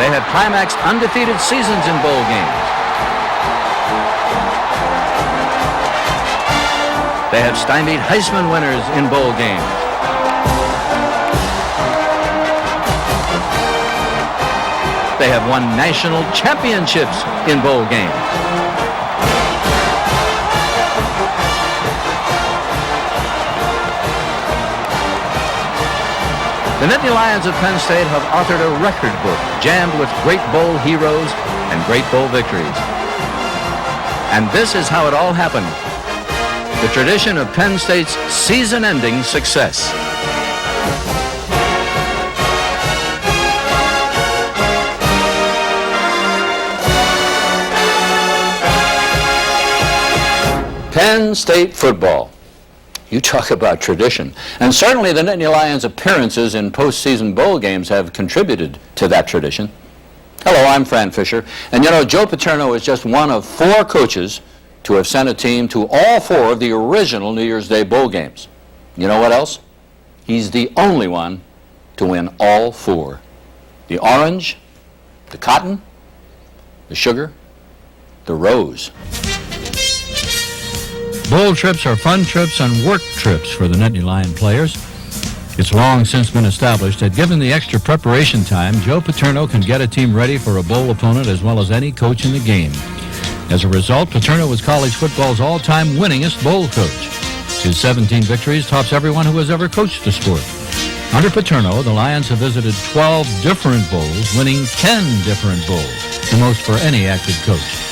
They have climaxed undefeated seasons in bowl games. They have stymied Heisman winners in bowl games. They have won national championships in bowl games. The Nittany Lions of Penn State have authored a record book jammed with great bowl heroes and great bowl victories. And this is how it all happened. The tradition of Penn State's season-ending success. Penn State football. You talk about tradition. And certainly the Nittany Lions' appearances in postseason bowl games have contributed to that tradition. Hello, I'm Fran Fisher. And you know, Joe Paterno is just one of 4 coaches to have sent a team to all 4 of the original New Year's Day bowl games. You know what else? He's the only one to win all 4. The orange, the cotton, the sugar, the rose. Bowl trips are fun trips and work trips for the Nittany Lion players. It's long since been established that given the extra preparation time, Joe Paterno can get a team ready for a bowl opponent as well as any coach in the game. As a result, Paterno was college football's all-time winningest bowl coach. His 17 victories tops everyone who has ever coached the sport. Under Paterno, the Lions have visited 12 different bowls, winning 10 different bowls, the most for any active coach.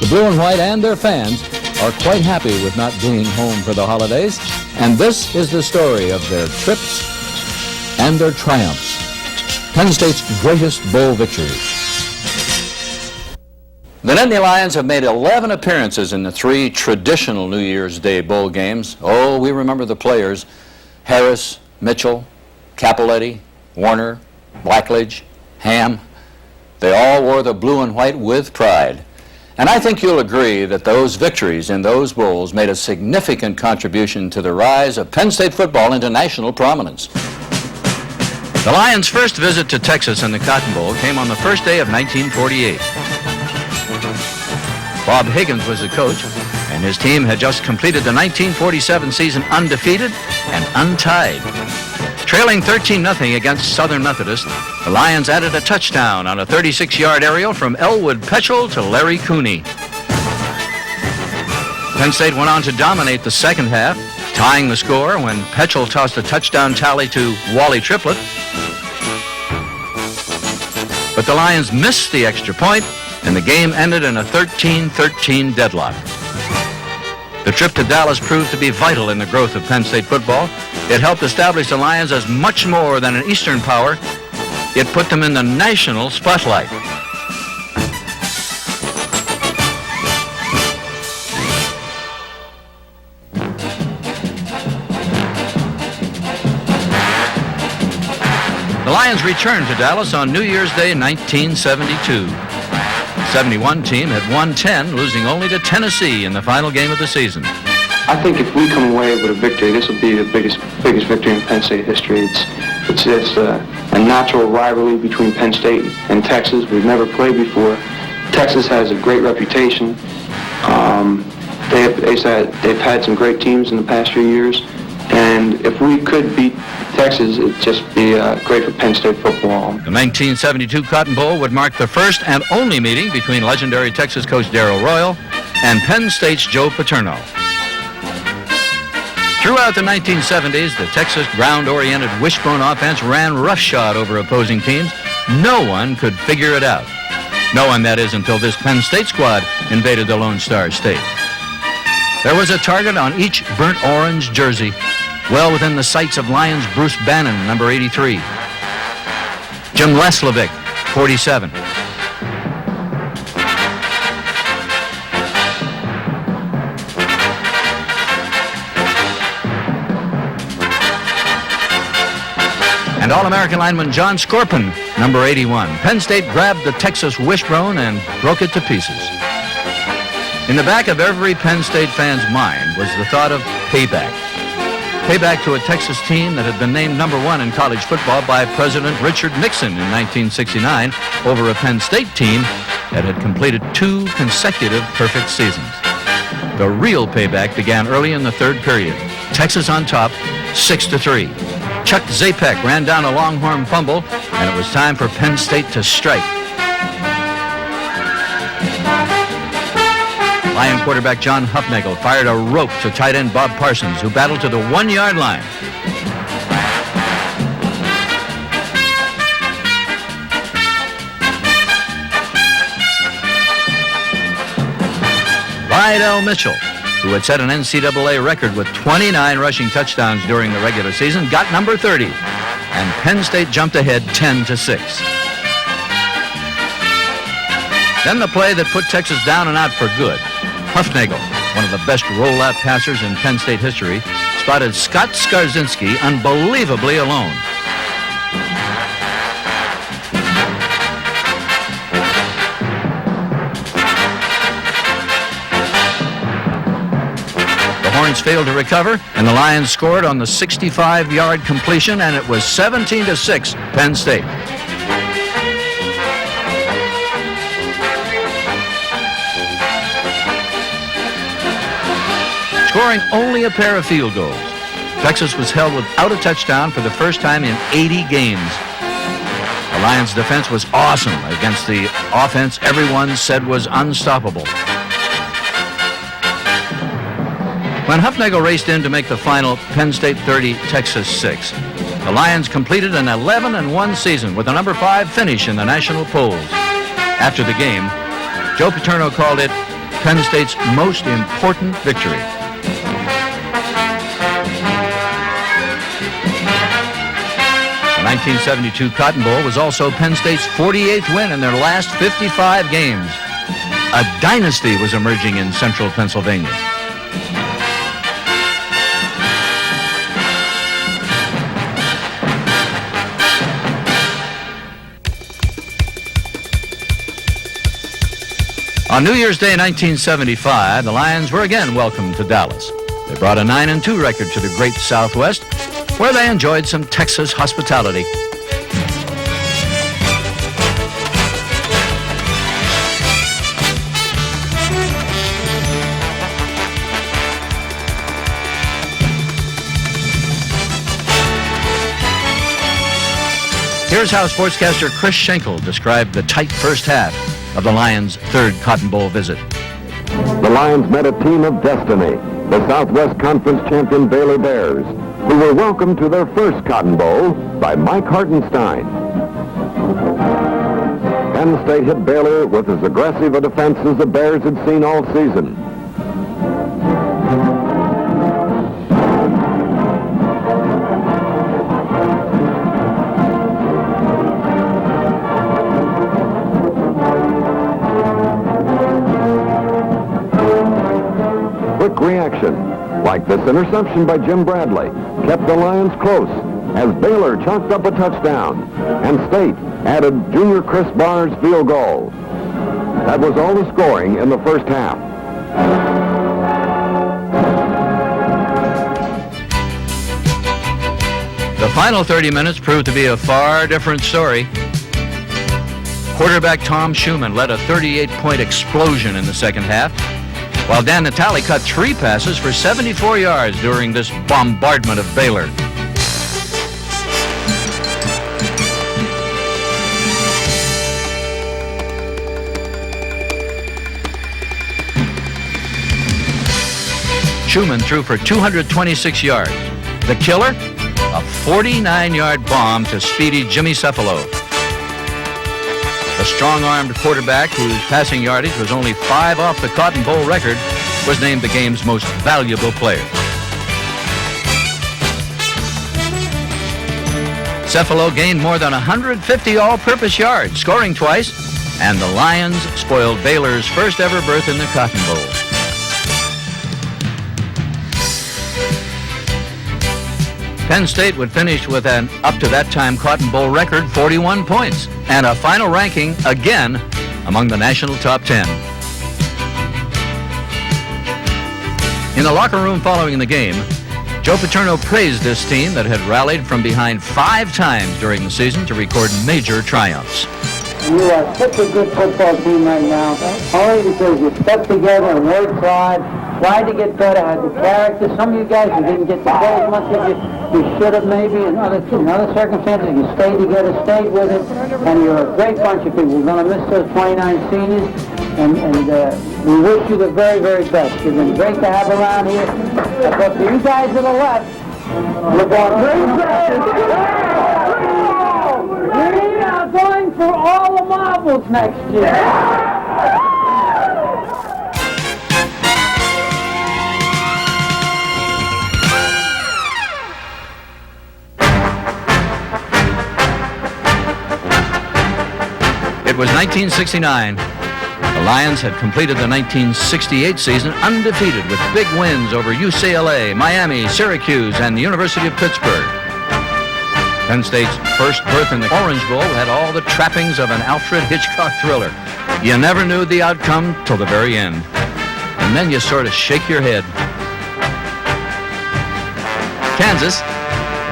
The blue and white and their fans are quite happy with not being home for the holidays, and this is the story of their trips and their triumphs. Penn State's greatest bowl victories. The Nittany Lions have made 11 appearances in the 3 traditional New Year's Day bowl games. Oh, we remember the players: Harris, Mitchell, Capoletti, Warner, Blackledge, Ham. They all wore the blue and white with pride. And I think you'll agree that those victories in those bowls made a significant contribution to the rise of Penn State football into national prominence. The Lions' first visit to Texas in the Cotton Bowl came on the first day of 1948. Bob Higgins was the coach, and his team had just completed the 1947 season undefeated and untied. Trailing 13-0 against Southern Methodist, the Lions added a touchdown on a 36-yard aerial from Elwood Petchel to Larry Cooney. Penn State went on to dominate the second half, tying the score when Petchel tossed a touchdown tally to Wally Triplett. But the Lions missed the extra point, and the game ended in a 13-13 deadlock. The trip to Dallas proved to be vital in the growth of Penn State football. It helped establish the Lions as much more than an Eastern power. It put them in the national spotlight. The Lions returned to Dallas on New Year's Day 1972. The 71 team had won 10, losing only to Tennessee in the final game of the season. I think if we come away with a victory, this will be the biggest victory in Penn State history. It's a natural rivalry between Penn State and Texas. We've never played before. Texas has a great reputation. They've had some great teams in the past few years, and if we could beat Texas, it'd just be great for Penn State football. The 1972 Cotton Bowl would mark the first and only meeting between legendary Texas coach Darrell Royal and Penn State's Joe Paterno. Throughout the 1970s, the Texas ground-oriented wishbone offense ran roughshod over opposing teams. No one could figure it out. No one, that is, until this Penn State squad invaded the Lone Star State. There was a target on each burnt orange jersey, well within the sights of Lions' Bruce Bannon, number 83. Jim Leslovic, 47. And All-American lineman John Scorpin, number 81. Penn State grabbed the Texas wishbone and broke it to pieces. In the back of every Penn State fan's mind was the thought of payback. Payback to a Texas team that had been named #1 in college football by President Richard Nixon in 1969 over a Penn State team that had completed 2 consecutive perfect seasons. The real payback began early in the third period. Texas on top, 6-3. Chuck Zapek ran down a Longhorn fumble, and it was time for Penn State to strike. Lion quarterback John Hufnagel fired a rope to tight end Bob Parsons, who battled to the 1-yard line. Lydell Mitchell, who had set an NCAA record with 29 rushing touchdowns during the regular season, got number 30, and Penn State jumped ahead 10-6. Then the play that put Texas down and out for good. Hufnagel, one of the best rollout passers in Penn State history, spotted Scott Skarzinski unbelievably alone. The Horns failed to recover, and the Lions scored on the 65-yard completion, and it was 17-6 Penn State. Scoring only a pair of field goals, Texas was held without a touchdown for the first time in 80 games. The Lions' defense was awesome against the offense everyone said was unstoppable. When Hufnagel raced in to make the final Penn State 30, Texas 6, the Lions completed an 11-1 season with a number 5 finish in the national polls. After the game, Joe Paterno called it Penn State's most important victory. The 1972 Cotton Bowl was also Penn State's 48th win in their last 55 games. A dynasty was emerging in central Pennsylvania. On New Year's Day 1975, the Lions were again welcomed to Dallas. They brought a 9-2 record to the great Southwest, where they enjoyed some Texas hospitality. Here's how sportscaster Chris Schenkel described the tight first half of the Lions' third Cotton Bowl visit. The Lions met a team of destiny, the Southwest Conference champion Baylor Bears, who were welcomed to their first Cotton Bowl by Mike Hartenstein. Penn State hit Baylor with as aggressive a defense as the Bears had seen all season. Quick reaction, like this interception by Jim Bradley, kept the Lions close as Baylor chalked up a touchdown and State added junior Chris Barr's field goal. That was all the scoring in the first half. The final 30 minutes proved to be a far different story. Quarterback Tom Schumann led a 38-point explosion in the second half, while Dan Natale cut 3 passes for 74 yards during this bombardment of Baylor. Schumann threw for 226 yards. The killer, a 49-yard bomb to speedy Jimmy Cephalo. The strong-armed quarterback, whose passing yardage was only 5 off the Cotton Bowl record, was named the game's most valuable player. Cephalo gained more than 150 all-purpose yards, scoring twice, and the Lions spoiled Baylor's first ever berth in the Cotton Bowl. Penn State would finish with an up-to-that-time Cotton Bowl record 41 points and a final ranking, again, among the national top 10. In the locker room following the game, Joe Paterno praised this team that had rallied from behind 5 times during the season to record major triumphs. You are such a good football team right now, only because you stuck together and worked hard, tried to get better, had the character. Some of you guys, you didn't get to play as much as you should have maybe. In other circumstances, you stayed together, stayed with it, and you're a great bunch of people. We're going to miss those 29 seniors, and we wish you the very, very best. You've been great to have around here. But for you guys to the left, look on we are going for all the marbles next year. It was 1969. The Lions had completed the 1968 season undefeated with big wins over UCLA, Miami, Syracuse, and the University of Pittsburgh. Penn State's first berth in the Orange Bowl had all the trappings of an Alfred Hitchcock thriller. You never knew the outcome till the very end. And then you sort of shake your head. Kansas,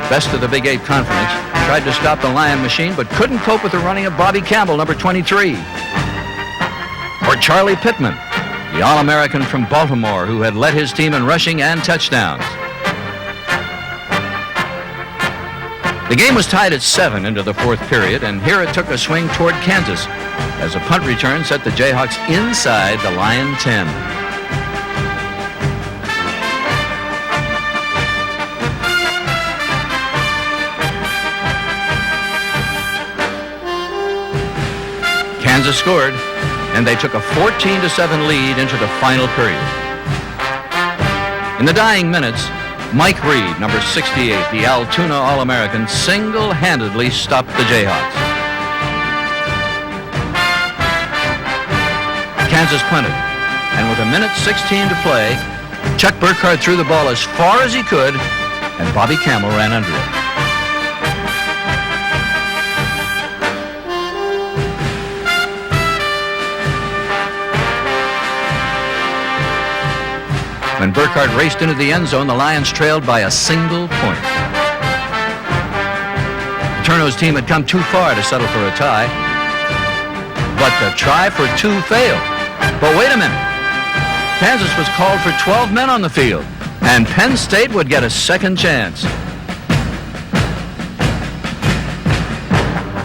best of the Big 8 Conference, tried to stop the Lion machine but couldn't cope with the running of Bobby Campbell, number 23. Or Charlie Pittman, the All-American from Baltimore who had led his team in rushing and touchdowns. The game was tied at 7 into the 4th period, and here it took a swing toward Kansas as a punt return set the Jayhawks inside the Lion 10. Kansas scored, and they took a 14-7 lead into the final period. In the dying minutes, Mike Reed, number 68, the Altoona All-American, single-handedly stopped the Jayhawks. Kansas punted, and with 1:16 to play, Chuck Burkhardt threw the ball as far as he could, and Bobby Campbell ran under it. When Burkhardt raced into the end zone, the Lions trailed by a single point. Paterno's team had come too far to settle for a tie, but the try for 2 failed. But wait a minute. Kansas was called for 12 men on the field, and Penn State would get a second chance.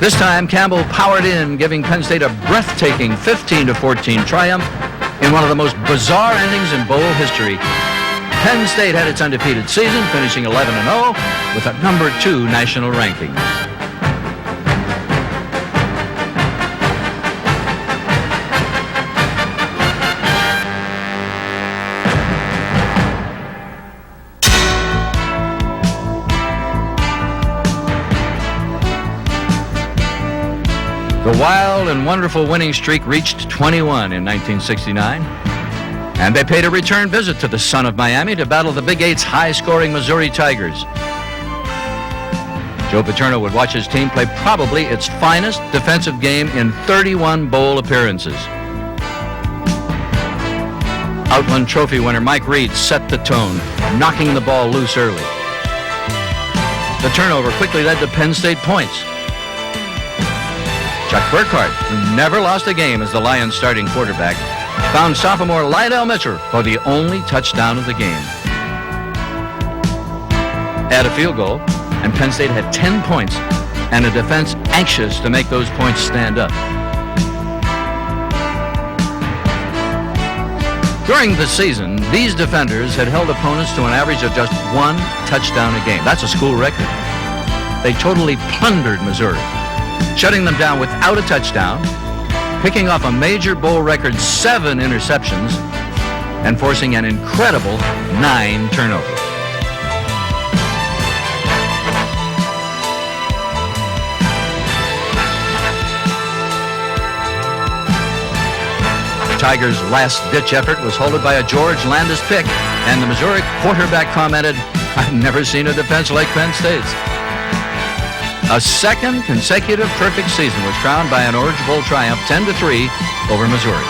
This time, Campbell powered in, giving Penn State a breathtaking 15-14 triumph in one of the most bizarre endings in bowl history. Penn State had its undefeated season, finishing 11-0 with a number 2 national ranking. The wild and wonderful winning streak reached 21 in 1969, and they paid a return visit to the Son of Miami to battle the Big 8's high-scoring Missouri Tigers. Joe Paterno would watch his team play probably its finest defensive game in 31 bowl appearances. Outland Trophy winner Mike Reed set the tone, knocking the ball loose early. The turnover quickly led to Penn State points. Chuck Burkhardt, who never lost a game as the Lions' starting quarterback, found sophomore Lydell Mitchell for the only touchdown of the game. Add a field goal, and Penn State had 10 points and a defense anxious to make those points stand up. During the season, these defenders had held opponents to an average of just 1 touchdown a game. That's a school record. They totally plundered Missouri, shutting them down without a touchdown, picking off a major bowl record 7 interceptions, and forcing an incredible 9 turnovers. The Tigers' last-ditch effort was halted by a George Landis pick, and the Missouri quarterback commented, "I've never seen a defense like Penn State's." A second consecutive perfect season was crowned by an Orange Bowl triumph 10-3 over Missouri.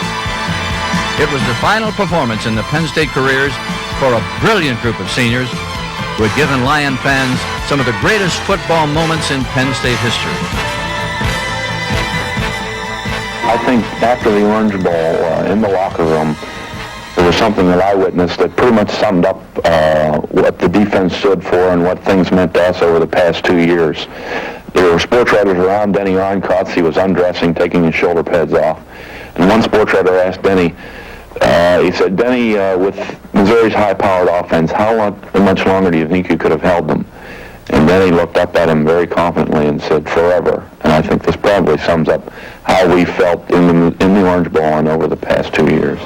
It was the final performance in the Penn State careers for a brilliant group of seniors who had given Lion fans some of the greatest football moments in Penn State history. I think after the Orange Bowl, in the locker room, there was something that I witnessed that pretty much summed up what the defense stood for and what things meant to us over the past 2 years. There were sports writers around Denny Reinkots. He was undressing, taking his shoulder pads off. And one sports writer asked Denny, he said, Denny, with Missouri's high-powered offense, how much longer do you think you could have held them? And then he looked up at him very confidently and said, forever. And I think this probably sums up how we felt in the Orange Bowl and over the past 2 years.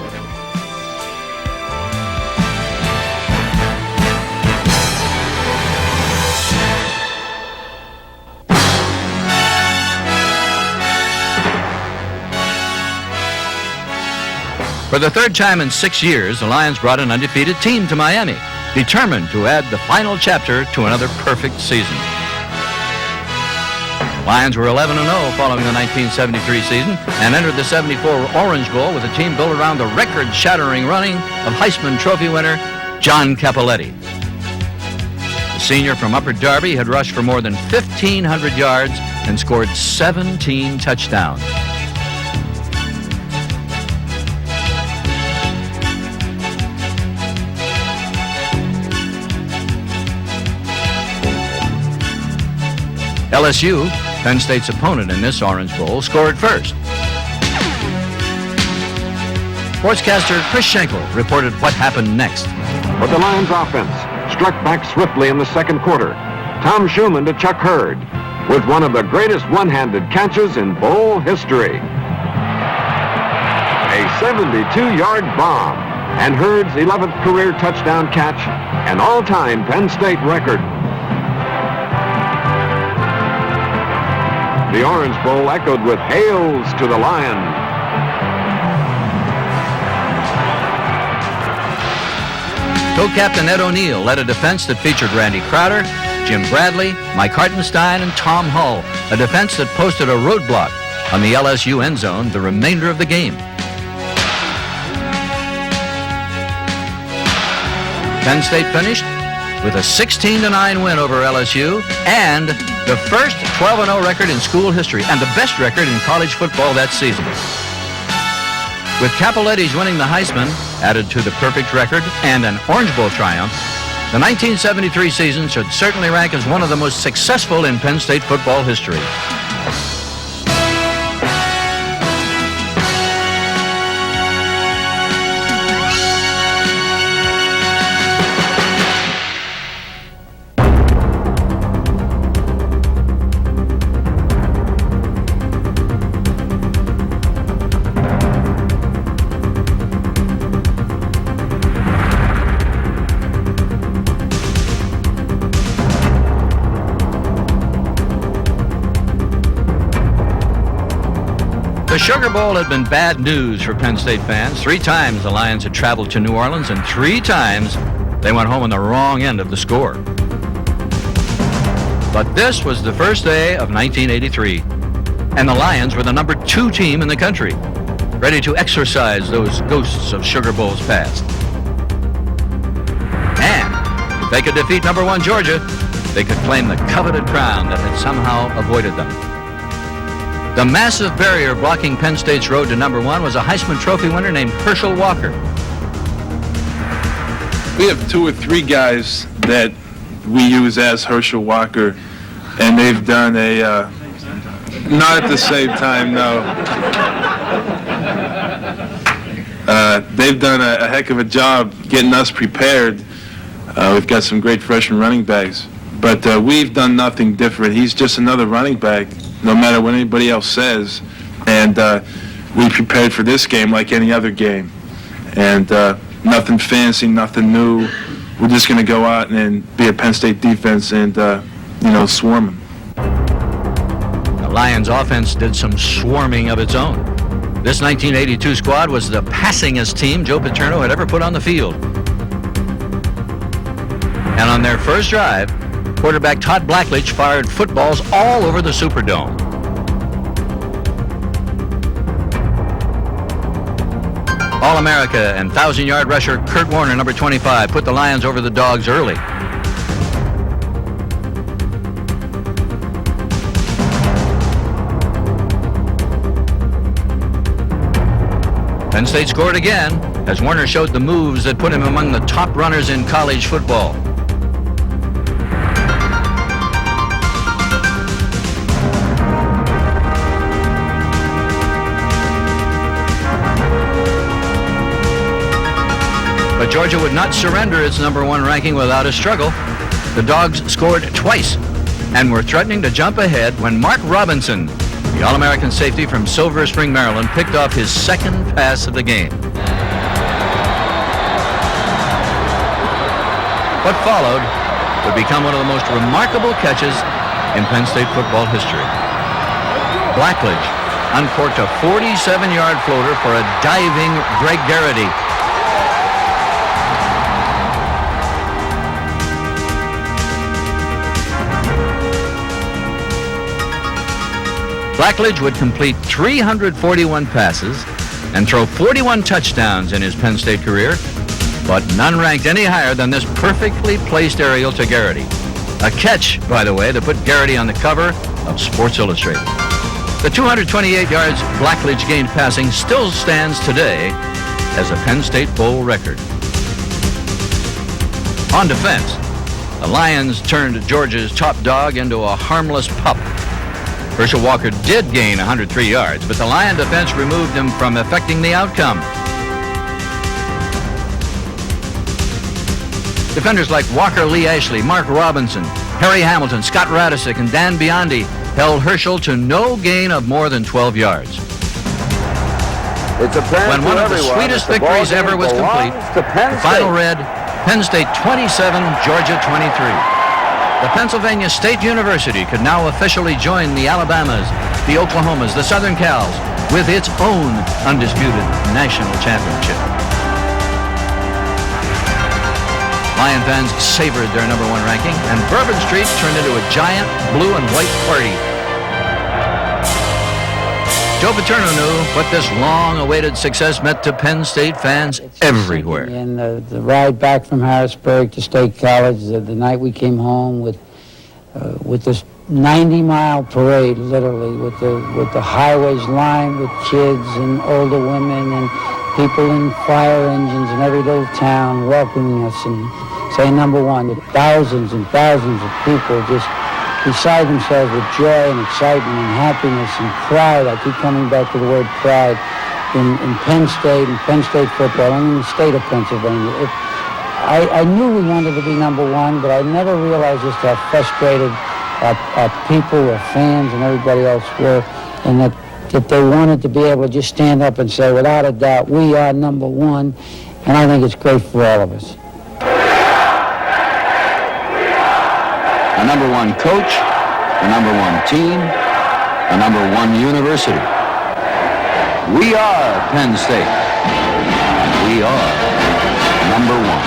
For the third time in 6 years, the Lions brought an undefeated team to Miami, determined to add the final chapter to another perfect season. Lions were 11-0 following the 1973 season and entered the 74 Orange Bowl with a team built around the record-shattering running of Heisman Trophy winner John Cappelletti. The senior from Upper Darby had rushed for more than 1,500 yards and scored 17 touchdowns. LSU, Penn State's opponent in this Orange Bowl, scored first. Sportscaster Chris Schenkel reported what happened next. But the Lions offense struck back swiftly in the second quarter. Tom Schumann to Chuck Hurd with one of the greatest one-handed catches in bowl history. A 72-yard bomb and Hurd's 11th career touchdown catch, an all-time Penn State record. The Orange Bowl echoed with hails to the Lion. Co-captain Ed O'Neill led a defense that featured Randy Crowder, Jim Bradley, Mike Hartenstein, and Tom Hull, a defense that posted a roadblock on the LSU end zone the remainder of the game. Penn State finished with a 16-9 win over LSU and the first 12-0 record in school history and the best record in college football that season. With Cappelletti's winning the Heisman added to the perfect record and an Orange Bowl triumph, the 1973 season should certainly rank as one of the most successful in Penn State football history. The Sugar Bowl had been bad news for Penn State fans. 3 times the Lions had traveled to New Orleans, and 3 times they went home on the wrong end of the score. But this was the first day of 1983, and the Lions were the number 2 team in the country, ready to exorcise those ghosts of Sugar Bowls past. And if they could defeat number 1 Georgia, they could claim the coveted crown that had somehow avoided them. The massive barrier blocking Penn State's road to number 1 was a Heisman Trophy winner named Herschel Walker. We have 2 or 3 guys that we use as Herschel Walker, and they've done a, not at the same time, no. They've done a heck of a job getting us prepared. We've got some great freshman running backs, but we've done nothing different. He's just another running back, no matter what anybody else says. And we prepared for this game like any other game. And nothing fancy, nothing new. We're just going to go out and be a Penn State defense and, swarm them. The Lions offense did some swarming of its own. This 1982 squad was the passingest team Joe Paterno had ever put on the field. And on their first drive, quarterback Todd Blackledge fired footballs all over the Superdome. All-America and 1,000-yard rusher Kurt Warner, number 25, put the Lions over the Dogs early. Penn State scored again as Warner showed the moves that put him among the top runners in college football. But Georgia would not surrender its #1 ranking without a struggle. The Dogs scored twice and were threatening to jump ahead when Mark Robinson, the All-American safety from Silver Spring, Maryland, picked off his second pass of the game. What followed would become one of the most remarkable catches in Penn State football history. Blackledge uncorked a 47-yard floater for a diving Greg Garrity. Blackledge would complete 341 passes and throw 41 touchdowns in his Penn State career, but none ranked any higher than this perfectly placed aerial to Garrity. A catch, by the way, that put Garrity on the cover of Sports Illustrated. The 228 yards Blackledge gained passing still stands today as a Penn State Bowl record. On defense, the Lions turned Georgia's top dog into a harmless pup. Herschel Walker did gain 103 yards, but the Lion defense removed him from affecting the outcome. Defenders like Walker Lee Ashley, Mark Robinson, Harry Hamilton, Scott Radisick, and Dan Biondi held Herschel to no gain of more than 12 yards. It's apparent When one to of the everyone sweetest that the ball victories ever game was complete, belongs to Penn the final State. read, Penn State 27, Georgia 23. The Pennsylvania State University could now officially join the Alabamas, the Oklahomas, the Southern Cals with its own undisputed national championship. Lion fans savored their #1 ranking, and Bourbon Street turned into a giant blue and white party. Joe Paterno knew what this long-awaited success meant to Penn State fans everywhere. And the ride back from Harrisburg to State College, the night we came home with this 90-mile parade, literally, with the highways lined with kids and older women and people in fire engines in every little town welcoming us and saying #1. Thousands and thousands of people just beside themselves with joy and excitement and happiness and pride. I keep coming back to the word pride in Penn State and Penn State football and in the state of Pennsylvania. I knew we wanted to be #1, but I never realized just how frustrated our people, our fans, and everybody else were, and that they wanted to be able to just stand up and say, without a doubt, we are #1, and I think it's great for all of us. The #1 coach, the #1 team, the #1 university. We are Penn State. We are #1.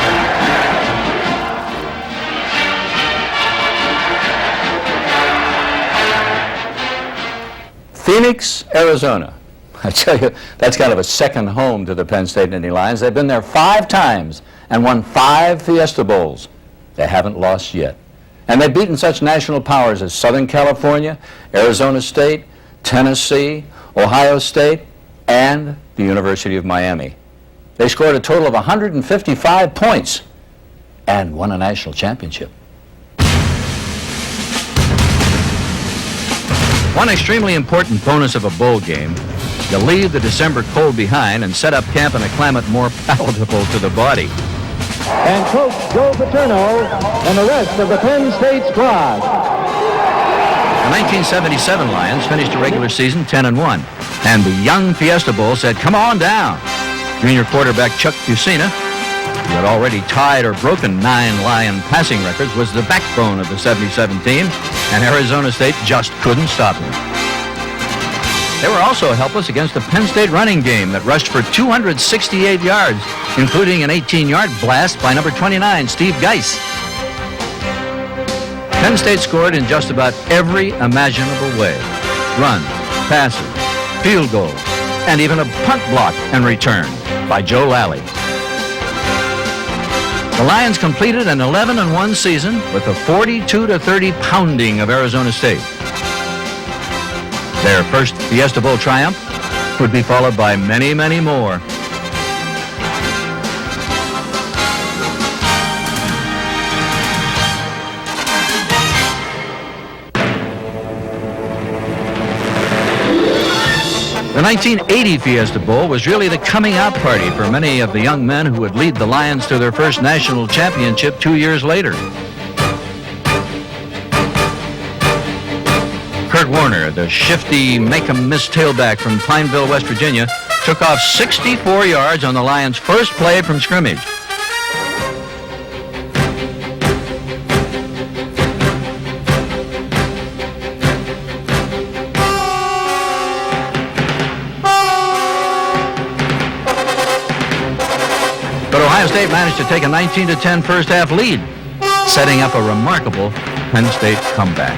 Phoenix, Arizona. I tell you, that's kind of a second home to the Penn State Nittany Lions. They've been there 5 times and won 5 Fiesta Bowls. They haven't lost yet. And they've beaten such national powers as Southern California, Arizona State, Tennessee, Ohio State, and the University of Miami. They scored a total of 155 points and won a national championship. One extremely important bonus of a bowl game, you leave the December cold behind and set up camp in a climate more palatable to the body. And Coach Joe Paterno and the rest of the Penn State squad. The 1977 Lions finished the regular season 10-1, and the young Fiesta Bowl said, "Come on down." Junior quarterback Chuck Fusina, who had already tied or broken 9 Lion passing records, was the backbone of the 77 team, and Arizona State just couldn't stop him. They were also helpless against the Penn State running game that rushed for 268 yards, including an 18-yard blast by number 29, Steve Geis. Penn State scored in just about every imaginable way: runs, passes, field goals, and even a punt block and return by Joe Lally. The Lions completed an 11-1 season with a 42-30 pounding of Arizona State. Their first Fiesta Bowl triumph would be followed by many, many more 1980 Fiesta Bowl was really the coming out party for many of the young men who would lead the Lions to their first national championship 2 years later. Kurt Warner, the shifty make-em-miss tailback from Pineville, West Virginia, took off 64 yards on the Lions' first play from scrimmage. But Ohio State managed to take a 19-10 first-half lead, setting up a remarkable Penn State comeback.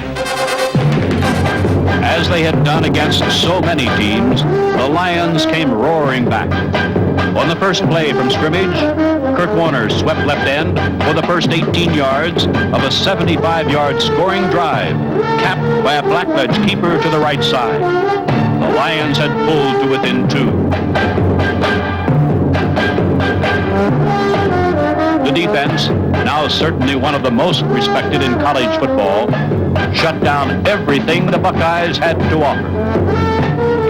As they had done against so many teams, the Lions came roaring back. On the first play from scrimmage, Kurt Warner swept left end for the first 18 yards of a 75-yard scoring drive, capped by a blackledge keeper to the right side. The Lions had pulled to within 2. The defense, now certainly one of the most respected in college football, shut down everything the Buckeyes had to offer.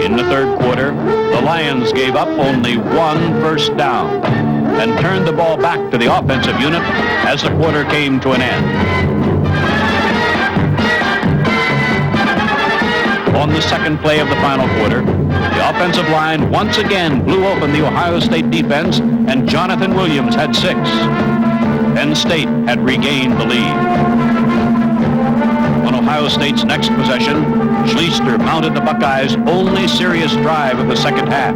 In the third quarter, the Lions gave up only 1 first down and turned the ball back to the offensive unit as the quarter came to an end. On the second play of the final quarter, the offensive line once again blew open the Ohio State defense, and Jonathan Williams had 6. Penn State had regained the lead. On Ohio State's next possession, Schleister mounted the Buckeyes' only serious drive of the second half.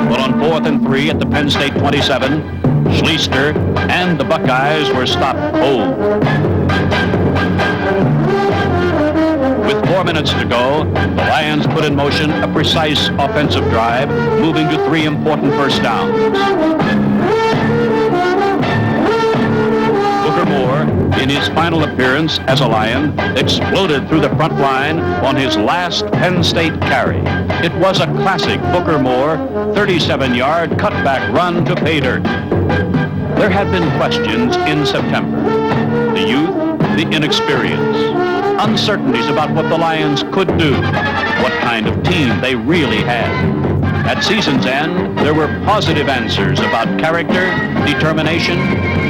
But on 4th and 3 at the Penn State 27, Schleister and the Buckeyes were stopped cold. With 4 minutes to go, the Lions put in motion a precise offensive drive, moving to 3 important first downs. Booker Moore, in his final appearance as a Lion, exploded through the front line on his last Penn State carry. It was a classic Booker Moore 37-yard cutback run to pay dirt. There had been questions in September. The youth, the inexperience, uncertainties about what the Lions could do, what kind of team they really had. At season's end, there were positive answers about character, determination,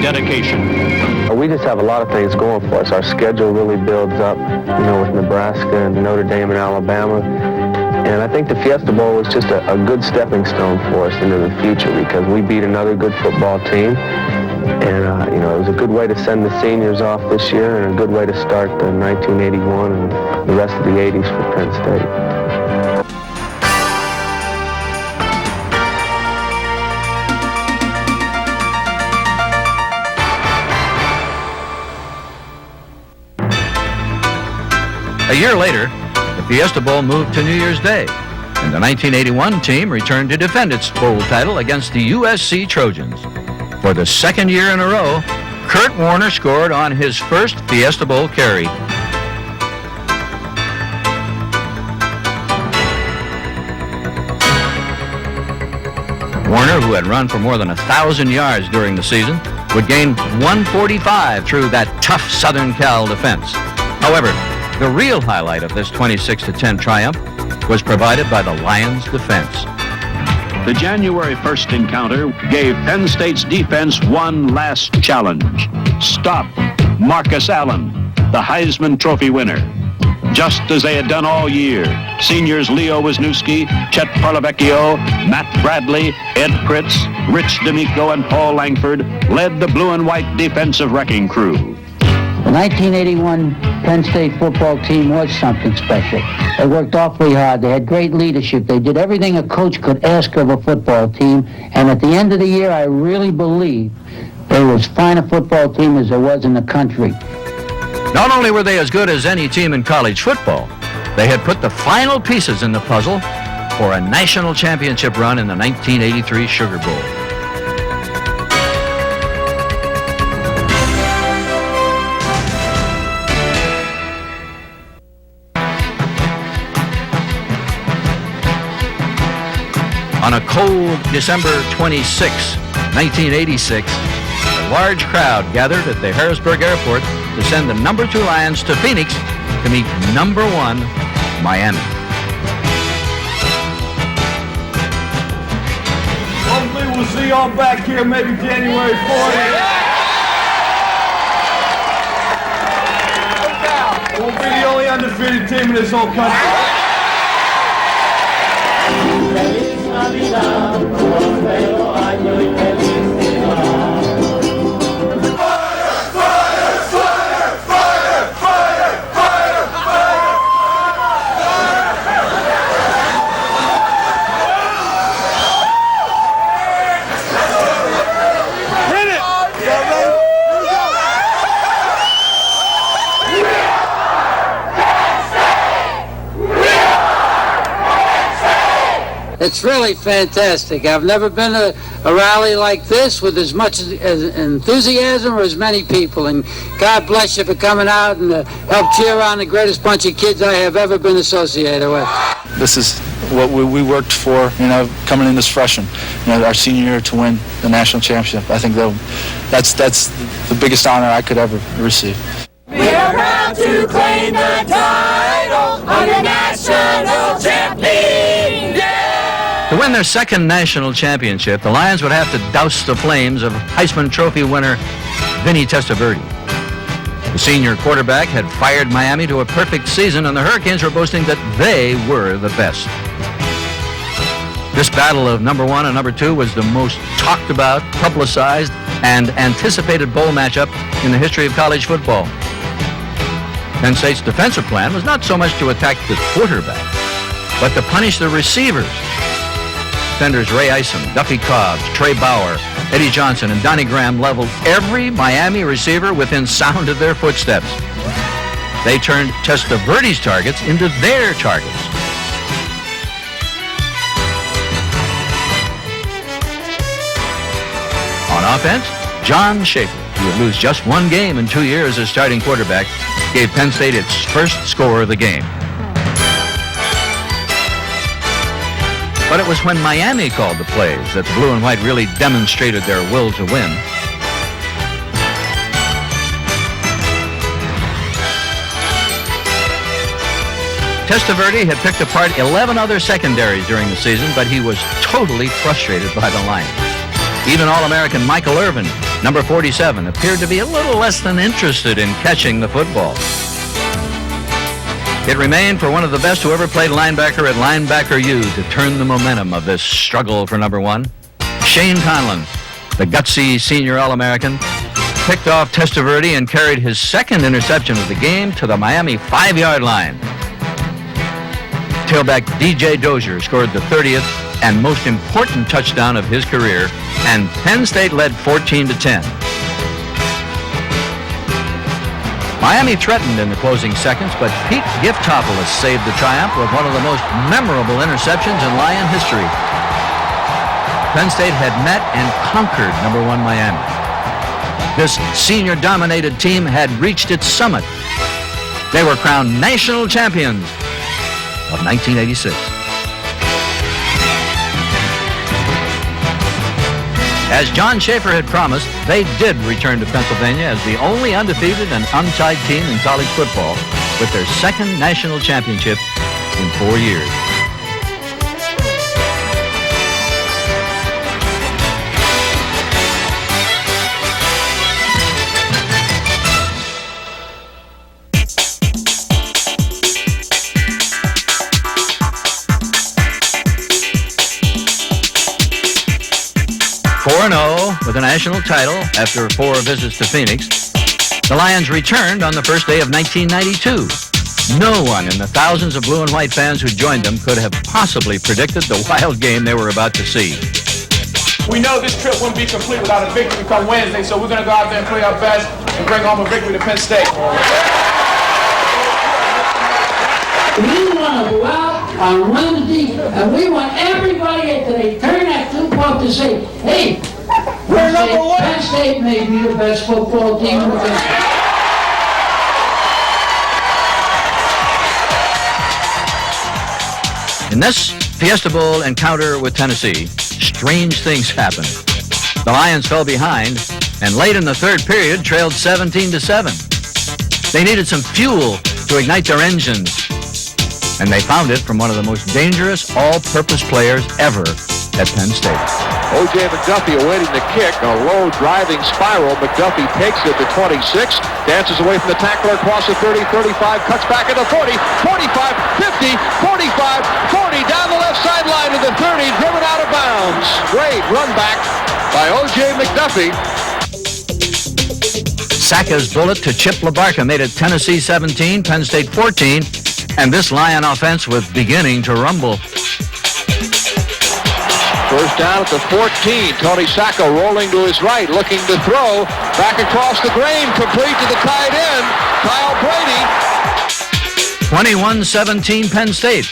dedication. We just have a lot of things going for us. Our schedule really builds up, with Nebraska and Notre Dame and Alabama. And I think the Fiesta Bowl was just a good stepping stone for us into the future because we beat another good football team. And, it was a good way to send the seniors off this year and a good way to start the 1981 and the rest of the 80s for Penn State. A year later, the Fiesta Bowl moved to New Year's Day, and the 1981 team returned to defend its bowl title against the USC Trojans. For the second year in a row, Kurt Warner scored on his first Fiesta Bowl carry. Warner, who had run for more than 1,000 yards during the season, would gain 145 through that tough Southern Cal defense. However, the real highlight of this 26-10 triumph was provided by the Lions' defense. The January 1st encounter gave Penn State's defense one last challenge. Stop Marcus Allen, the Heisman Trophy winner. Just as they had done all year, seniors Leo Wisniewski, Chet Parlavecchio, Matt Bradley, Ed Pritz, Rich D'Amico, and Paul Langford led the blue and white defensive wrecking crew. The 1981 Penn State football team was something special. They worked awfully hard. They had great leadership. They did everything a coach could ask of a football team. And at the end of the year, I really believe there was as fine a football team as there was in the country. Not only were they as good as any team in college football, they had put the final pieces in the puzzle for a national championship run in the 1983 Sugar Bowl. On a cold December 26, 1986, a large crowd gathered at the Harrisburg Airport to send the number 2 Lions to Phoenix to meet number 1 Miami. we'll see y'all back here maybe January 40th. We'll be the only undefeated team in this whole country. It's really fantastic. I've never been to a rally like this with as much enthusiasm or as many people. And God bless you for coming out and help cheer on the greatest bunch of kids I have ever been associated with. This is what we worked for, coming in as freshmen. Our senior year to win the national championship. I think that's the biggest honor I could ever receive. We are proud to claim the title of the national champion. To win their second national championship, the Lions would have to douse the flames of Heisman Trophy winner Vinny Testaverde. The senior quarterback had fired Miami to a perfect season, and the Hurricanes were boasting that they were the best. This battle of number 1 and number 2 was the most talked about, publicized, and anticipated bowl matchup in the history of college football. Penn State's defensive plan was not so much to attack the quarterback, but to punish the receivers. Defenders Ray Isom, Duffy Cobbs, Trey Bauer, Eddie Johnson, and Donnie Graham leveled every Miami receiver within sound of their footsteps. They turned Testaverde's targets into their targets. On offense, John Schaefer, who would lose just one game in 2 years as starting quarterback, gave Penn State its first score of the game. But it was when Miami called the plays that the blue and white really demonstrated their will to win. Testaverde had picked apart 11 other secondaries during the season, but he was totally frustrated by the Lions. Even All-American Michael Irvin, number 47, appeared to be a little less than interested in catching the football. It remained for one of the best who ever played linebacker at Linebacker U to turn the momentum of this struggle for number 1. Shane Conlon, the gutsy senior All-American, picked off Testaverde and carried his second interception of the game to the Miami 5-yard line. Tailback DJ Dozier scored the 30th and most important touchdown of his career, and Penn State led 14-10. Miami threatened in the closing seconds, but Pete Giftopoulos saved the triumph with one of the most memorable interceptions in Lion history. Penn State had met and conquered number 1 Miami. This senior-dominated team had reached its summit. They were crowned national champions of 1986. As John Schaefer had promised, they did return to Pennsylvania as the only undefeated and untied team in college football with their second national championship in 4 years. With a national title after 4 visits to Phoenix, the Lions returned on the first day of 1992. No one in the thousands of blue and white fans who joined them could have possibly predicted the wild game they were about to see. We know this trip wouldn't be complete without a victory come Wednesday, so we're going to go out there and play our best and bring home a victory to Penn State. We want to go out on Wednesday, and we want everybody after they turn that football to say, hey, we're number 1. Penn State may be the best football team in the country. In this Fiesta Bowl encounter with Tennessee, strange things happened. The Lions fell behind, and late in the third period trailed 17-7. They needed some fuel to ignite their engines, and they found it from one of the most dangerous all-purpose players ever at Penn State. O.J. McDuffie awaiting the kick. A low driving spiral. McDuffie takes it to 26. Dances away from the tackler across the 30, 35. Cuts back at the 40, 45, 50, 45, 40. Down the left sideline to the 30. Driven out of bounds. Great run back by O.J. McDuffie. Saka's bullet to Chip LaBarca made it Tennessee 17, Penn State 14, and this Lion offense was beginning to rumble. First down at the 14. Tony Saka rolling to his right, looking to throw. Back across the grain, complete to the tight end, Kyle Brady. 21-17 Penn State.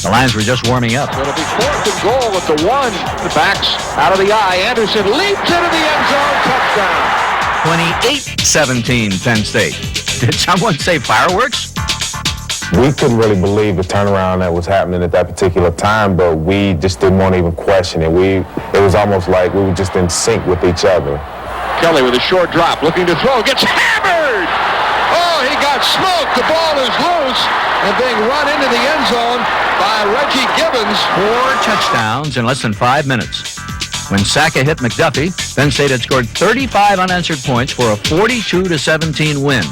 The Lions were just warming up. It'll be 4th and goal at the 1. The backs out of the eye. Anderson leaps into the end zone. Touchdown. 28-17 Penn State. Did someone say fireworks? We couldn't really believe the turnaround that was happening at that particular time, but we just didn't want to even question it. It was almost like we were just in sync with each other. Kelly with a short drop, looking to throw, gets hammered! Oh, he got smoked. The ball is loose and being run into the end zone by Reggie Gibbons. 4 touchdowns in less than 5 minutes. When Saka hit McDuffie, Penn State had scored 35 unanswered points for a 42-17 win.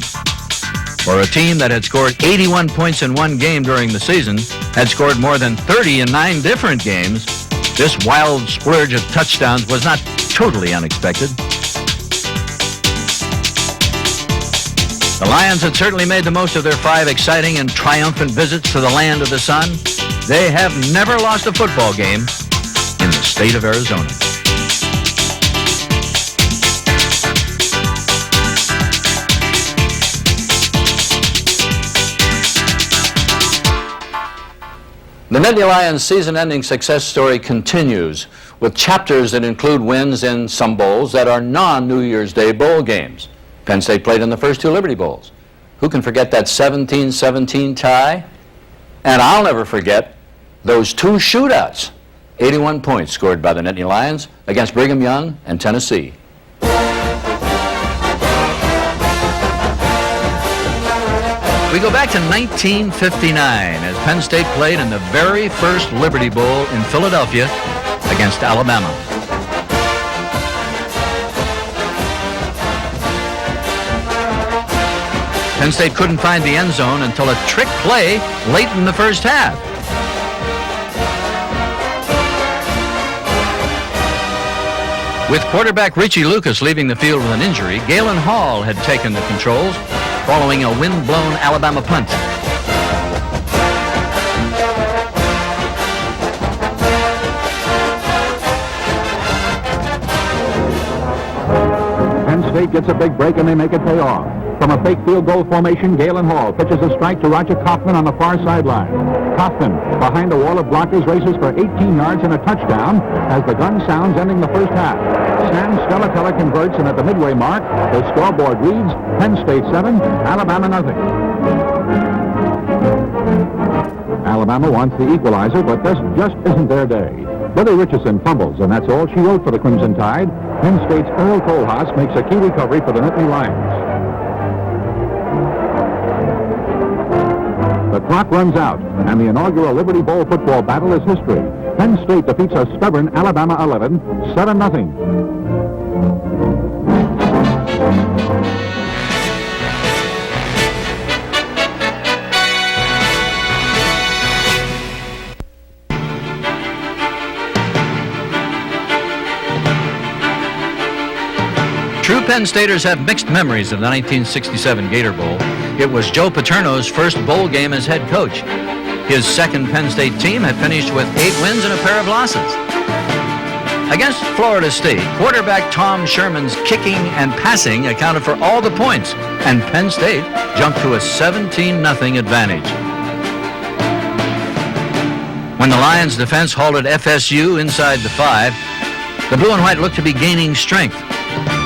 For a team that had scored 81 points in one game during the season, had scored more than 30 in 9 different games, this wild splurge of touchdowns was not totally unexpected. The Lions had certainly made the most of their 5 exciting and triumphant visits to the land of the sun. They have never lost a football game in the state of Arizona. The Nittany Lions season-ending success story continues with chapters that include wins in some bowls that are non-New Year's Day bowl games. Penn State played in the first 2 Liberty Bowls. Who can forget that 17-17 tie? And I'll never forget those 2 shootouts. 81 points scored by the Nittany Lions against Brigham Young and Tennessee. We go back to 1959 as Penn State played in the very first Liberty Bowl in Philadelphia against Alabama. Penn State couldn't find the end zone until a trick play late in the first half. With quarterback Richie Lucas leaving the field with an injury, Galen Hall had taken the controls following a wind-blown Alabama punt. Penn State gets a big break and they make it pay off. From a fake field goal formation, Galen Hall pitches a strike to Roger Kaufman on the far sideline. Kaufman, behind a wall of blockers, races for 18 yards and a touchdown as the gun sounds ending the first half. Sam Skeletella converts, and at the midway mark, the scoreboard reads Penn State 7, Alabama nothing. Alabama wants the equalizer, but this just isn't their day. Billy Richardson fumbles, and that's all she wrote for the Crimson Tide. Penn State's Earl Kohlhaas makes a key recovery for the Nittany Lions. The clock runs out, and the inaugural Liberty Bowl football battle is history. Penn State defeats a stubborn Alabama 11, 7-0. True Penn Staters have mixed memories of the 1967 Gator Bowl. It was Joe Paterno's first bowl game as head coach. His second Penn State team had finished with 8 wins and a pair of losses. Against Florida State, quarterback Tom Sherman's kicking and passing accounted for all the points, and Penn State jumped to a 17-0 advantage. When the Lions' defense halted FSU inside the 5, the blue and white looked to be gaining strength.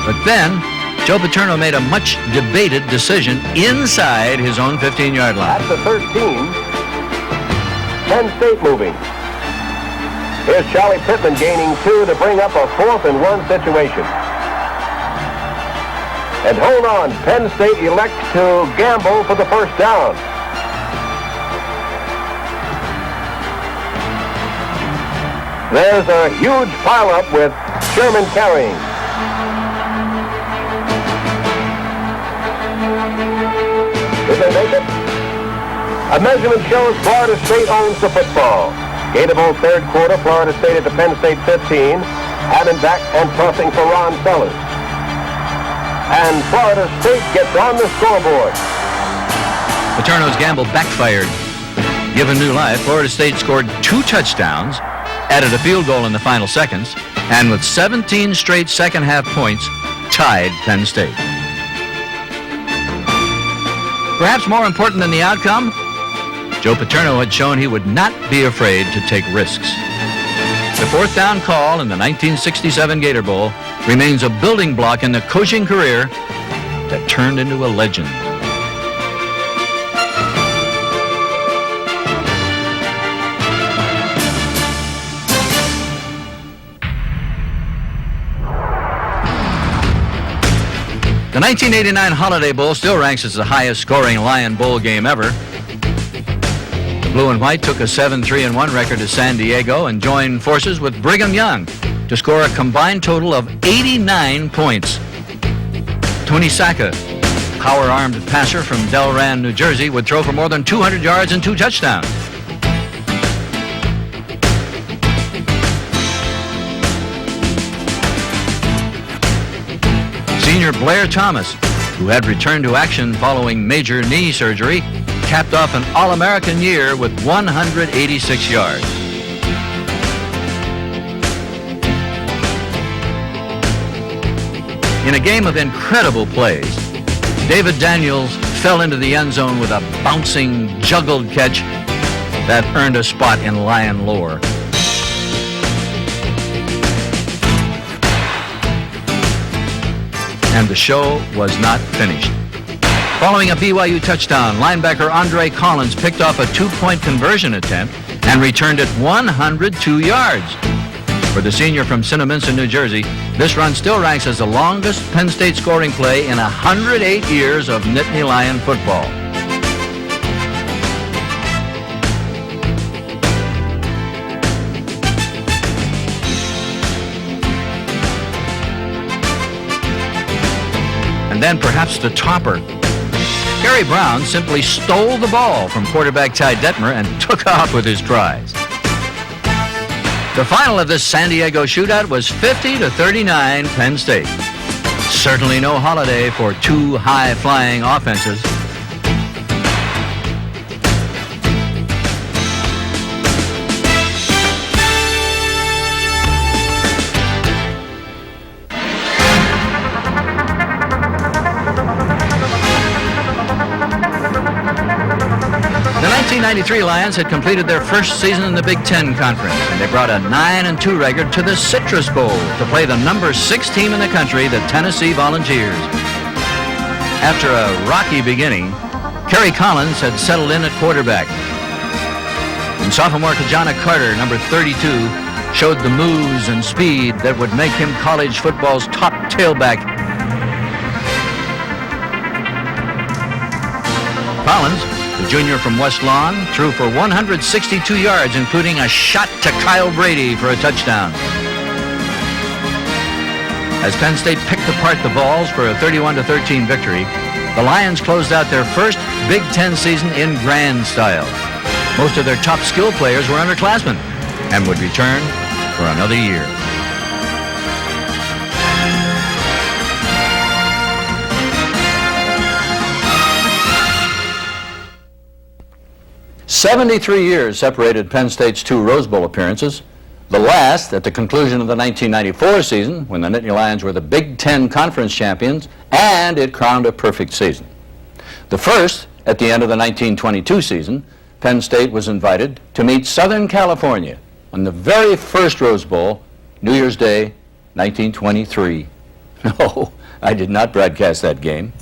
But then, Joe Paterno made a much-debated decision inside his own 15-yard line. At the 13, Penn State moving. Here's Charlie Pittman gaining 2 to bring up a 4th and 1 situation. And hold on, Penn State elects to gamble for the first down. There's a huge pileup with Sherman carrying. Did they make it? A measurement shows Florida State owns the football. Gateable third quarter, Florida State at the Penn State 15. Having back and tossing for Ron Sellers. And Florida State gets on the scoreboard. Paterno's gamble backfired. Given new life, Florida State scored 2 touchdowns, added a field goal in the final seconds, and with 17 straight second-half points, tied Penn State. Perhaps more important than the outcome, Joe Paterno had shown he would not be afraid to take risks. The 4th down call in the 1967 Gator Bowl remains a building block in the coaching career that turned into a legend. The 1989 Holiday Bowl still ranks as the highest-scoring Lion Bowl game ever. Blue and White took a 7-3-1 record to San Diego and joined forces with Brigham Young to score a combined total of 89 points. Tony Sacca, power-armed passer from Del Ran, New Jersey, would throw for more than 200 yards and 2 touchdowns. Senior Blair Thomas, who had returned to action following major knee surgery, capped off an All-American year with 186 yards. In a game of incredible plays, David Daniels fell into the end zone with a bouncing, juggled catch that earned a spot in Lion lore. And the show was not finished. Following a BYU touchdown, linebacker Andre Collins picked off a 2-point conversion attempt and returned it 102 yards. For the senior from Cinnaminson, New Jersey, this run still ranks as the longest Penn State scoring play in 108 years of Nittany Lion football. And then perhaps the topper. Gary Brown simply stole the ball from quarterback Ty Detmer and took off with his prize. The final of this San Diego shootout was 50-39 Penn State. Certainly no holiday for 2 high-flying offenses. The 1993 Lions had completed their first season in the Big Ten Conference, and they brought a 9-2 record to the Citrus Bowl to play the number 6 team in the country, the Tennessee Volunteers. After a rocky beginning, Kerry Collins had settled in at quarterback. And sophomore Kajana Carter, number 32, showed the moves and speed that would make him college football's top tailback. Collins, the junior from West Lawn, threw for 162 yards, including a shot to Kyle Brady for a touchdown. As Penn State picked apart the Vols for a 31-13 victory, the Lions closed out their first Big Ten season in grand style. Most of their top skill players were underclassmen and would return for another year. "73 years separated Penn State's 2 Rose Bowl appearances, the last at the conclusion of the 1994 season when the Nittany Lions were the Big Ten Conference champions, and it crowned a perfect season. The first at the end of the 1922 season. Penn State was invited to meet Southern California on the very first Rose Bowl, New Year's Day, 1923. No, I did not broadcast that game.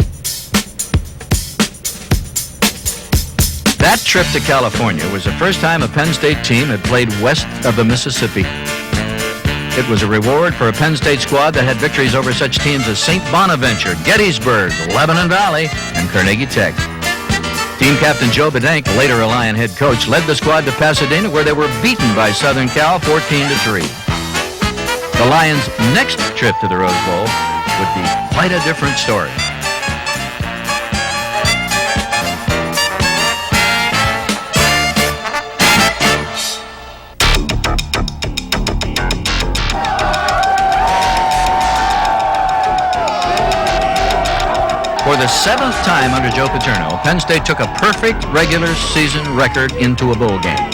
That trip to California was the first time a Penn State team had played west of the Mississippi. It was a reward for a Penn State squad that had victories over such teams as St. Bonaventure, Gettysburg, Lebanon Valley, and Carnegie Tech. Team captain Joe Bedank, later a Lion head coach, led the squad to Pasadena, where they were beaten by Southern Cal 14-3. The Lions' next trip to the Rose Bowl would be quite a different story. For the 7th time under Joe Paterno, Penn State took a perfect regular season record into a bowl game.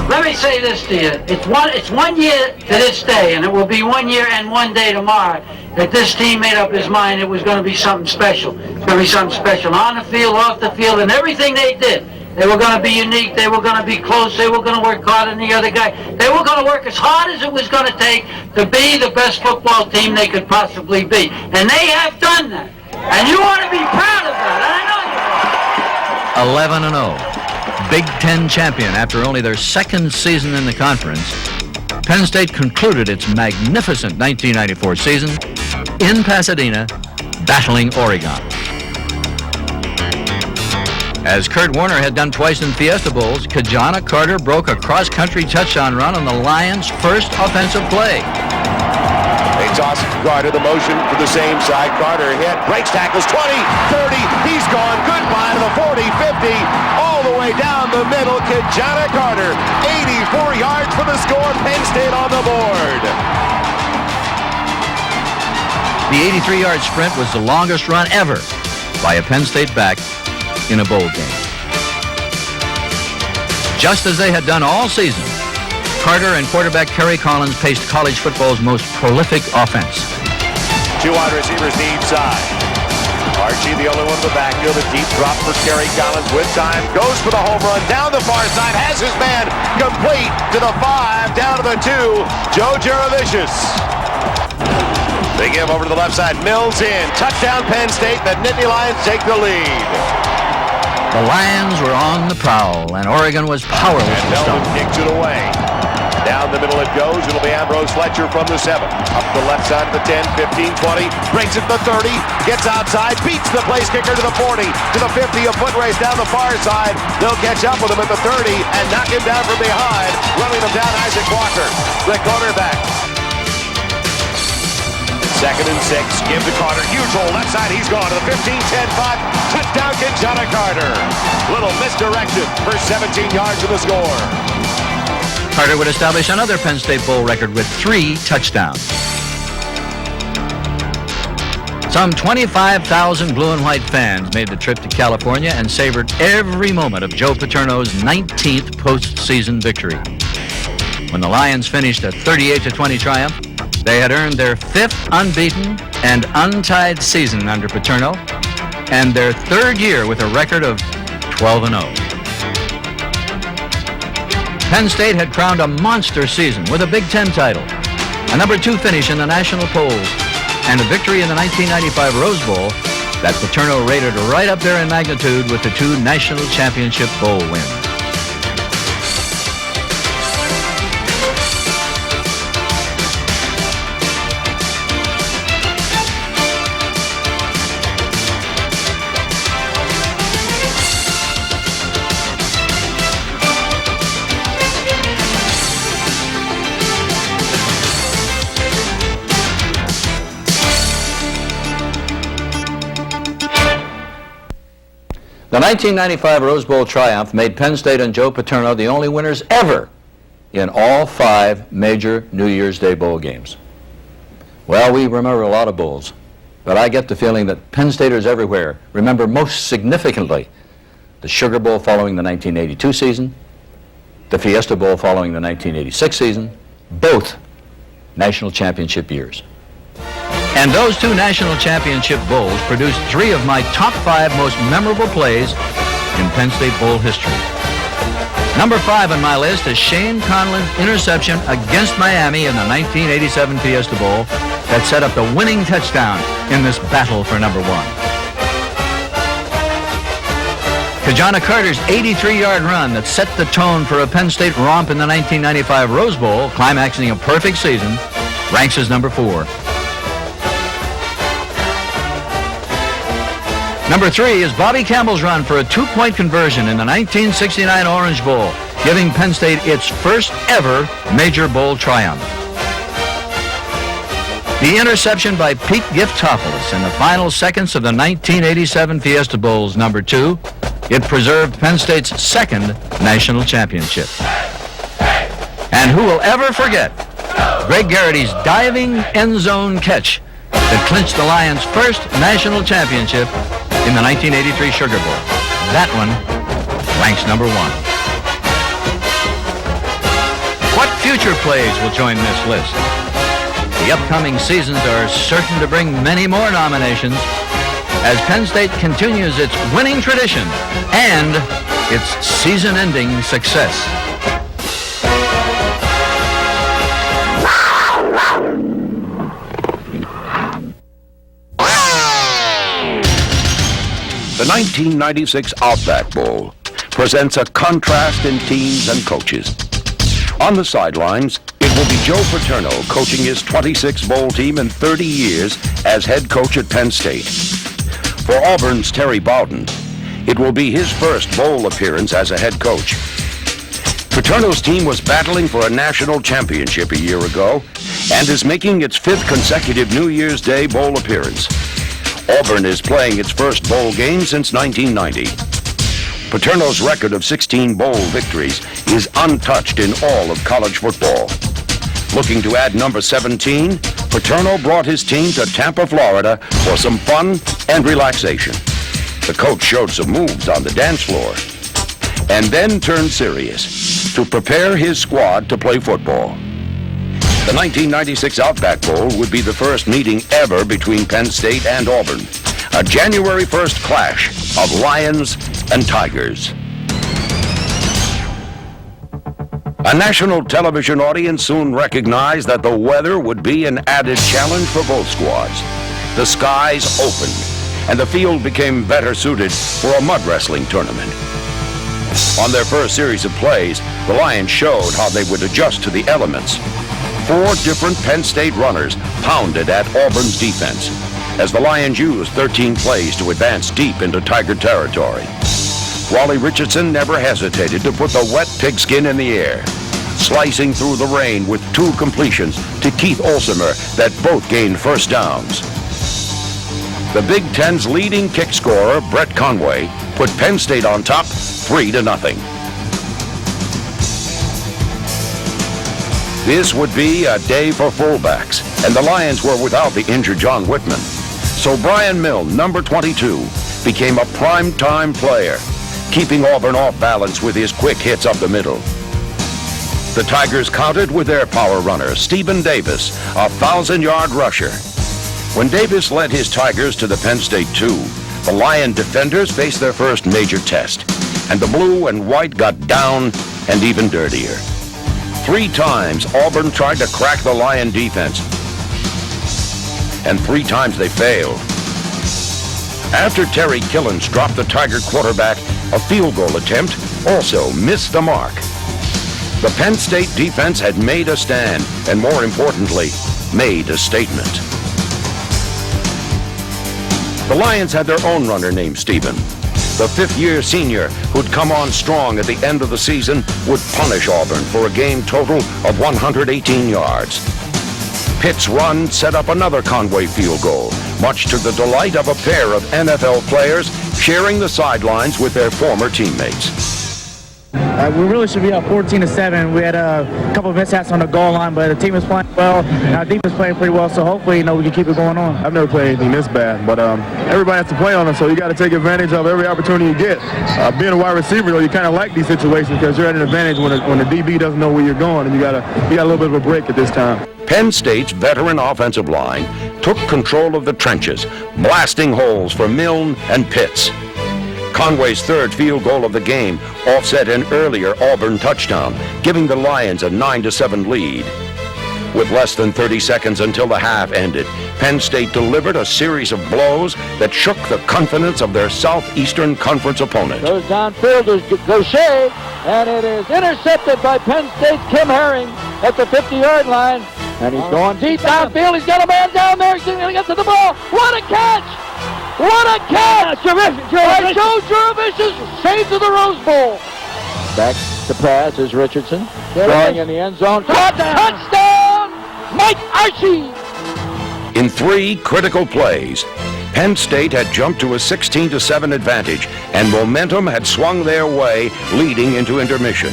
Let me say this to you. It's one year to this day, and it will be 1 year and 1 day tomorrow, that this team made up his mind it was going to be something special. It's going to be something special on the field, off the field, and everything they did. They were going to be unique. They were going to be close. They were going to work harder than the other guy. They were going to work as hard as it was going to take to be the best football team they could possibly be. And they have done that. And you ought to be proud of that. And I know you are. 11-0. Big Ten champion after only their second season in the conference. Penn State concluded its magnificent 1994 season in Pasadena, battling Oregon. As Kurt Warner had done twice in Fiesta Bowls, Ki-Jana Carter broke a cross-country touchdown run on the Lions' first offensive play. They toss it to Carter, the motion to the same side. Carter hit, breaks tackles, 20, 30, he's gone. Goodbye to the 40, 50, all the way down the middle. Ki-Jana Carter, 84 yards for the score. Penn State on the board. The 83-yard sprint was the longest run ever by a Penn State back in a bowl game. Just as they had done all season, Carter and quarterback Kerry Collins paced college football's most prolific offense. 2 wide receivers deep side. Archie, the only one in the backfield. A deep drop for Kerry Collins with time. Goes for the home run down the far side. Has his man complete to the 5, down to the 2. Joe Juravicius. They give over to the left side. Mills in. Touchdown Penn State. The Nittany Lions take the lead. The Lions were on the prowl, and Oregon was powerless and to stop. Melvin kicks it away. Down the middle it goes. It'll be Ambrose Fletcher from the 7. Up the left side of the 10, 15, 20. Breaks it to the 30. Gets outside. Beats the place kicker to the 40. To the 50. A foot race down the far side. They'll catch up with him at the 30 and knock him down from behind. Running him down, Isaac Walker, the cornerback. 2nd and 6. Give to Carter. Huge hole left side. He's gone to the 15, 10, 5. Touchdown, Ki-Jana Carter. Little misdirection for 17 yards of the score. Carter would establish another Penn State Bowl record with 3 touchdowns. Some 25,000 blue and white fans made the trip to California and savored every moment of Joe Paterno's 19th postseason victory. When the Lions finished a 38-20 triumph, they had earned their 5th unbeaten and untied season under Paterno and their 3rd year with a record of 12-0. Penn State had crowned a monster season with a Big Ten title, a number 2 finish in the national polls, and a victory in the 1995 Rose Bowl that Paterno rated right up there in magnitude with the 2 national championship bowl wins. The 1995 Rose Bowl triumph made Penn State and Joe Paterno the only winners ever in all 5 major New Year's Day bowl games. Well, we remember a lot of bowls, but I get the feeling that Penn Staters everywhere remember most significantly the Sugar Bowl following the 1982 season, the Fiesta Bowl following the 1986 season, both national championship years. And those 2 national championship bowls produced 3 of my top 5 most memorable plays in Penn State Bowl history. Number 5 on my list is Shane Conlon's interception against Miami in the 1987 Fiesta Bowl that set up the winning touchdown in this battle for number 1. Ki-Jana Carter's 83-yard run that set the tone for a Penn State romp in the 1995 Rose Bowl, climaxing a perfect season, ranks as number 4. Number 3 is Bobby Campbell's run for a 2-point conversion in the 1969 Orange Bowl, giving Penn State its first ever Major Bowl triumph. The interception by Pete Giftopoulos in the final seconds of the 1987 Fiesta Bowl's number 2. It preserved Penn State's second national championship. And who will ever forget Greg Garrity's diving end zone catch that clinched the Lions' first national championship in the 1983 Sugar Bowl. That one ranks number 1. What future plays will join this list? The upcoming seasons are certain to bring many more nominations as Penn State continues its winning tradition and its season-ending success. The 1996 Outback Bowl presents a contrast in teams and coaches. On the sidelines, it will be Joe Paterno coaching his 26th bowl team in 30 years as head coach at Penn State. For Auburn's Terry Bowden, it will be his first bowl appearance as a head coach. Paterno's team was battling for a national championship a year ago and is making its 5th consecutive New Year's Day bowl appearance. Auburn is playing its first bowl game since 1990. Paterno's record of 16 bowl victories is untouched in all of college football. Looking to add number 17, Paterno brought his team to Tampa, Florida for some fun and relaxation. The coach showed some moves on the dance floor and then turned serious to prepare his squad to play football. The 1996 Outback Bowl would be the first meeting ever between Penn State and Auburn, a January 1st clash of Lions and Tigers. A national television audience soon recognized that the weather would be an added challenge for both squads. The skies opened, and the field became better suited for a mud wrestling tournament. On their first series of plays, the Lions showed how they would adjust to the elements. 4 different Penn State runners pounded at Auburn's defense as the Lions used 13 plays to advance deep into Tiger territory. Wally Richardson never hesitated to put the wet pigskin in the air, slicing through the rain with 2 completions to Keith Olsemer that both gained first downs. The Big Ten's leading kick scorer, Brett Conway, put Penn State on top 3-0. This would be a day for fullbacks, and the Lions were without the injured John Whitman. So Brian Milne, number 22, became a prime-time player, keeping Auburn off balance with his quick hits up the middle. The Tigers countered with their power runner, Stephen Davis, a 1,000-yard rusher. When Davis led his Tigers to the Penn State 2, the Lion defenders faced their first major test, and the blue and white got down and even dirtier. 3 times Auburn tried to crack the Lion defense, and 3 times they failed. After Terry Killens dropped the Tiger quarterback, a field goal attempt also missed the mark. The Penn State defense had made a stand, and more importantly, made a statement. The Lions had their own runner named Stephen. The 5th-year senior who'd come on strong at the end of the season would punish Auburn for a game total of 118 yards. Pitt's run set up another Conway field goal, much to the delight of a pair of NFL players sharing the sidelines with their former teammates. We really should be up 14-7. We had a couple of mishaps on the goal line, but the team is playing well, and our defense is playing pretty well, so hopefully, we can keep it going on. I've never played anything this bad, but everybody has to play on it, so you got to take advantage of every opportunity you get. Being a wide receiver, though, you kind of like these situations because you're at an advantage when the DB doesn't know where you're going, and you got a little bit of a break at this time. Penn State's veteran offensive line took control of the trenches, blasting holes for Milne and Pitts. Conway's 3rd field goal of the game offset an earlier Auburn touchdown, giving the Lions a 9-7 lead. With less than 30 seconds until the half ended, Penn State delivered a series of blows that shook the confidence of their Southeastern Conference opponent. Goes downfield to Gaucher, and it is intercepted by Penn State's Kim Herring at the 50-yard line. And he's going deep downfield. He's got a man down there. He's going to get to the ball. What a catch! What a catch! By Joe Juravicius, saved to the Rose Bowl. Back to pass is Richardson. Throwing in the end zone. Touchdown! Mike Archie! In 3 critical plays, Penn State had jumped to a 16-7 advantage, and momentum had swung their way, leading into intermission.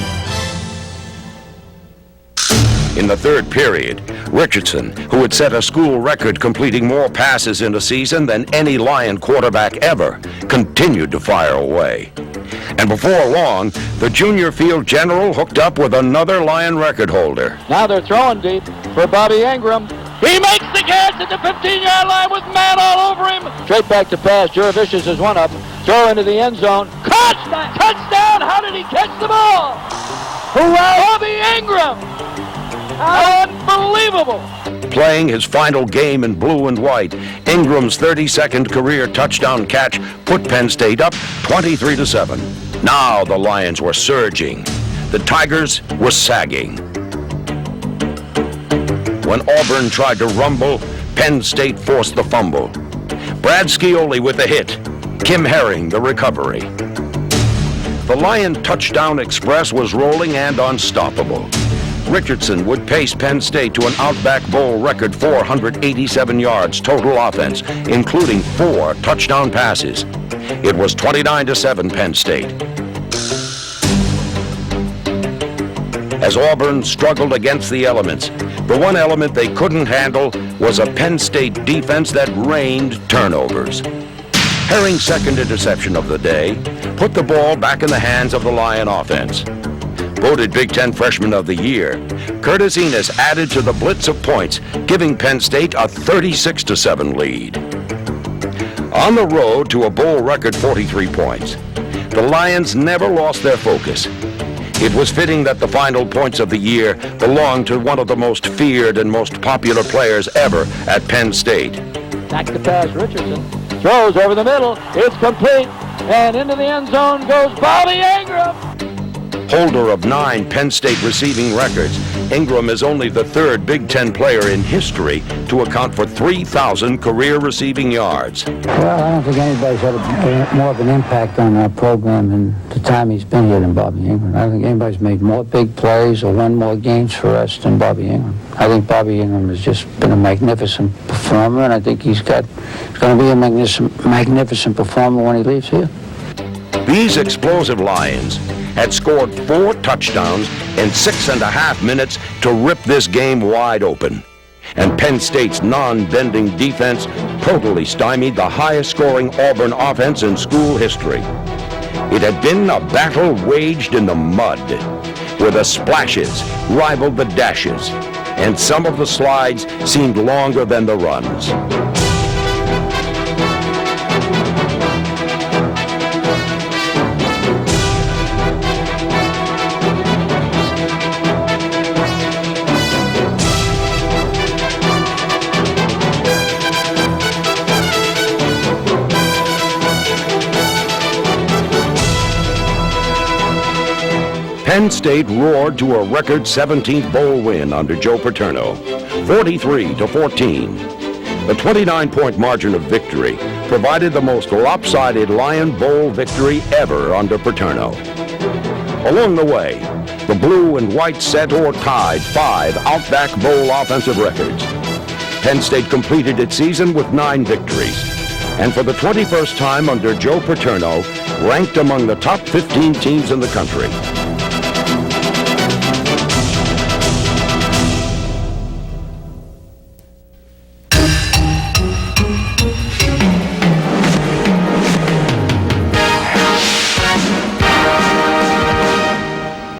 In the third period, Richardson, who had set a school record completing more passes in a season than any Lion quarterback ever, continued to fire away. And before long, the junior field general hooked up with another Lion record holder. Now they're throwing deep for Bobby Ingram. He makes the catch at the 15-yard line with man all over him. Straight back to pass. Juravicius is one up. Throw into the end zone. Touchdown! How did he catch the ball? Bobby Ingram! Unbelievable! Playing his final game in blue and white, Ingram's 32nd career touchdown catch put Penn State up 23-7. Now the Lions were surging. The Tigers were sagging. When Auburn tried to rumble, Penn State forced the fumble. Brad Scioli with the hit. Kim Herring the recovery. The Lion touchdown express was rolling and unstoppable. Richardson would pace Penn State to an Outback Bowl record 487 yards total offense, including 4 touchdown passes. It was 29-7 Penn State. As Auburn struggled against the elements, the one element they couldn't handle was a Penn State defense that rained turnovers. Herring's second interception of the day put the ball back in the hands of the Lion offense. Voted Big Ten Freshman of the Year, Curtis Enos added to the blitz of points, giving Penn State a 36-7 lead. On the road to a bowl record 43 points, the Lions never lost their focus. It was fitting that the final points of the year belonged to one of the most feared and most popular players ever at Penn State. Back to pass, Richardson. Throws over the middle. It's complete. And into the end zone goes Bobby Ingram. Holder of 9 Penn State receiving records, Ingram is only the 3rd Big Ten player in history to account for 3,000 career receiving yards. Well, I don't think anybody's had more of an impact on our program in the time he's been here than Bobby Ingram. I don't think anybody's made more big plays or won more games for us than Bobby Ingram. I think Bobby Ingram has just been a magnificent performer, and I think he's going to be a magnificent performer when he leaves here. These explosive Lions had scored 4 touchdowns in 6.5 minutes to rip this game wide open. And Penn State's non-bending defense totally stymied the highest-scoring Auburn offense in school history. It had been a battle waged in the mud, where the splashes rivaled the dashes, and some of the slides seemed longer than the runs. Penn State roared to a record 17th bowl win under Joe Paterno, 43-14. The 29-point margin of victory provided the most lopsided Lion Bowl victory ever under Paterno. Along the way, the blue and white set or tied 5 Outback Bowl offensive records. Penn State completed its season with 9 victories, and for the 21st time under Joe Paterno, ranked among the top 15 teams in the country.